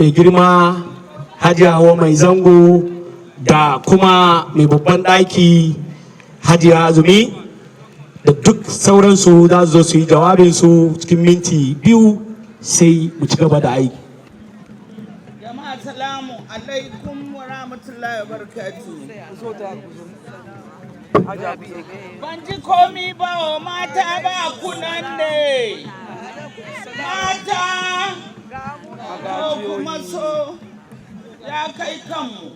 girma Hajiya mai zango da kuma mai babban ɗaki Hajiya Azumi da duk sauransu za su zo su yi jawabinsu cikin minti 2 sai mu ci gaba da aiki. Jama'a salamu alaikum wa rahmatullahi wa barakatuh. Ban ji komi ba wa mata ba kunan ne. Mata ko kuma so ya kai kanmu.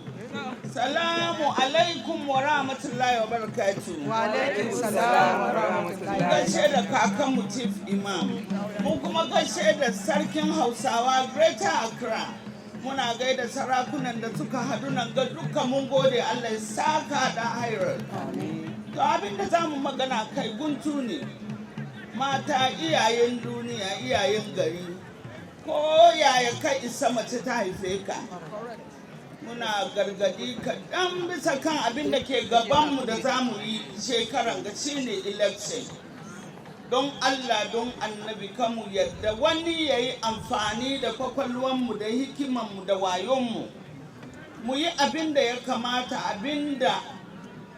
Salamu alaikum wa rahmatullahi wa barakatuh. Wa alaikum salam wa rahmatullahi. Gaishe da kakanmu Chief Imam. Mun kuma gaishe da sarkin Hausawa Greater Accra. Muna gaida sarakunan da suka haɗu nan ga duka mun gode Allah ya saka da hairar. To abin da za mu magana kai guntu ne. Mata iyayen duniya, iyayen gari. Ko yaya kai isa mace ta haife ka. Muna gargadi kaɗan bisa kan abin da ke gabanmu da za mu yi shekaran ga shine election. Don Allah don annabi kanmu yadda wani ya yi amfani da kwakwalwanmu da hikimanmu da wayonmu. Mu yi abin da ya kamata, abin da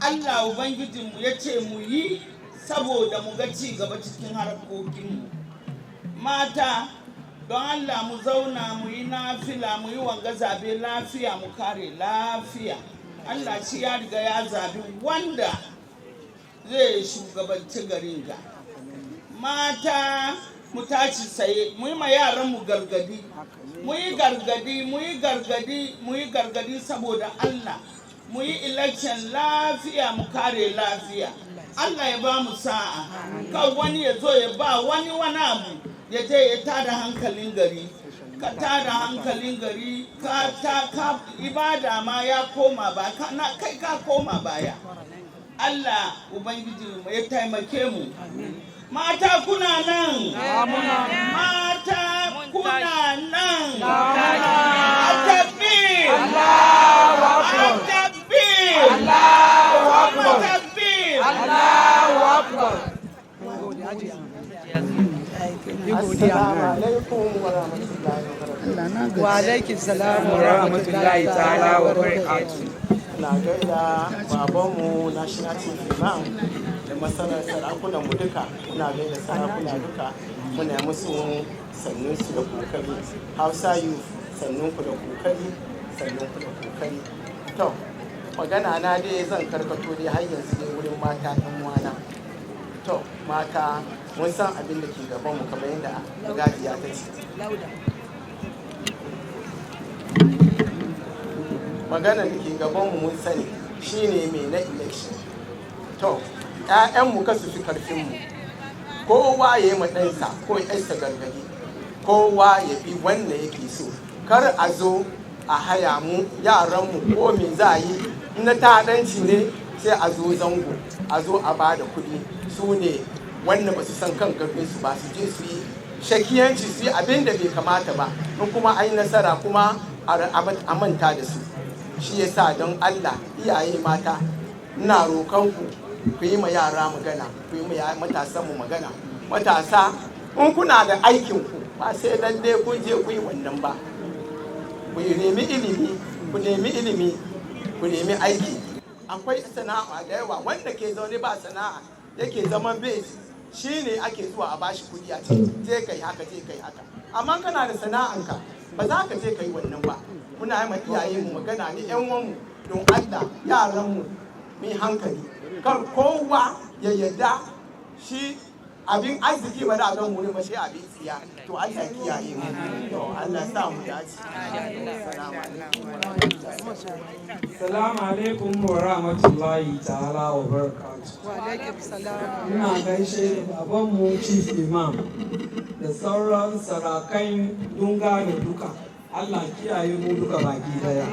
Allah Ubangijinmu ya ce mu yi saboda mu ga ci gaba cikin harkokinmu. Mata, don Allah mu zauna mu yi nafila mu yi wanga zabe lafiya mu kare lafiya. Allah shi ya riga ya zabi wanda zai shugabanci garin ga. Mata mu tashi tsaye mu yi ma yaran mu gargadi. Mu yi gargadi saboda Allah. Mu yi election lafiya mu kare lafiya. Allah ya ba mu sa'a. Kan wani ya zo ya ba wani abu. Ya je ya tada hankalin gari, ka tada hankalin gari, ka ibada ma ya koma ba, kai ka koma baya. Allah Ubangiji ya taimake mu. Mata kuna nan, mata kuna nan, At-takbir, At-takbir, At-takbir, Allahu Akbar. Wa alaikum salam wa rahmatullahi ta'ala wa barakatuh. Na gaida babanmu National Chief Imam da masarar sarakunan mu duka, muna gaida sarakuna duka, muna musu sannun su da kokari. Hausa youth sannun ku da kokari, sannun ku da kokari. To, magana na dai zan karkato dai har yanzu dai wurin mata ɗan wana. To, mata mun san abin da ke gabanmu kamar yadda gajiya ta ce. Magana da ke gabanmu mun sani shine mai na election. To, ‘ya'yanmu kasu fi karfinmu, kowa ya yi ɗansa ko ‘yarsa gargadi, kowa ya bi wanda yake so. Kar a zo a haya mu yaranmu ko me za a yi, na taɗanci ne sai a zo zango, a zo a ba da kuɗi. Su ne wanda ba su san kan karfinsu ba, su je su yi shakiyanci, su yi abin da bai kamata ba, in kuma an yi nasara kuma a manta da su. Shi yasa don Allah iyaye mata ina roƙonku ku yi ma yara magana, ku yi ma matasanmu magana. Matasa in kuna da aikinku ba sai lalle kun je ku yi wannan ba. Ku nemi ilimi, ku nemi aiki. Akwai sana'a da yawa wanda ke zaune ba sana'a yake zaman base, shi ne ake zuwa a bashi kudi a ce je kai haka je kai haka. Amma kana da sana'anka ba za ka je kai wannan ba. Muna yi ma iyaye mu magana ne yan uwanmu don Allah yaran mu mai hankali. Kar kowa ya yarda shi abin arziki ba da gan wuri ba shi abin tsiya. To Allah kiyaye mu. To Allah sa mu dace. Assalamu alaikum wa rahmatullahi ta'ala wa barakatuh. Wa alaikum salam. Ina gaishe da babanmu Chief Imam da sauran sarakai dunga da duka. Allah kiyaye mu duka baki daya.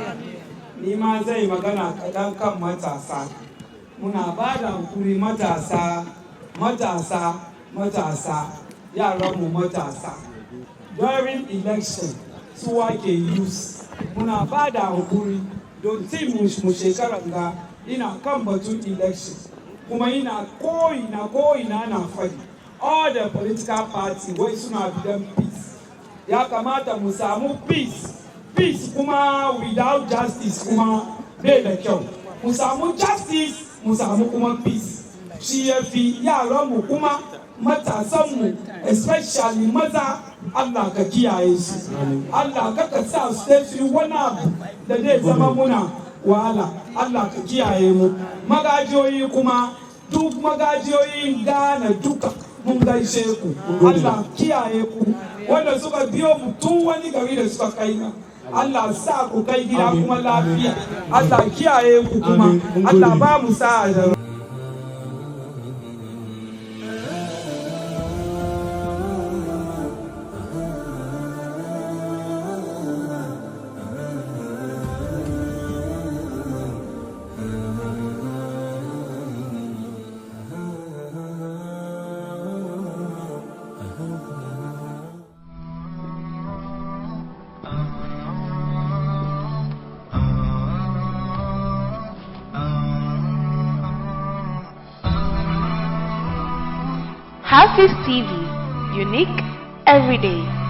Ni ma zai magana kaɗan kan matasa. Muna ba da hankuri matasa, yaranmu matasa. During election, su wake use. Muna ba da hankuri don tim mu shekaran ga ina kan batun election. Kuma ina ko'ina na fadi. All the political party wai suna bidan peace. Ya kamata mu samu peace kuma without justice kuma bai da kyau. Mu samu justice, mu samu kuma peace. Shi ya fi yaranmu kuma matasanmu, especially maza, Allah ka kiyaye su. Allah ka sa su yi wani abu da zai zama muna wahala. Allah ka kiyaye mu. Magajiyoyi kuma duk magajiyoyin Ghana duka mun gaishe ku. Allah kiyaye ku. Wanda suka biyo mu tun wani gari da suka kai na. Allah sa ku kai gida kuma lafiya. Allah kiyaye ku kuma. Allah ba mu sa'a da HAFIZ TV, unique every day.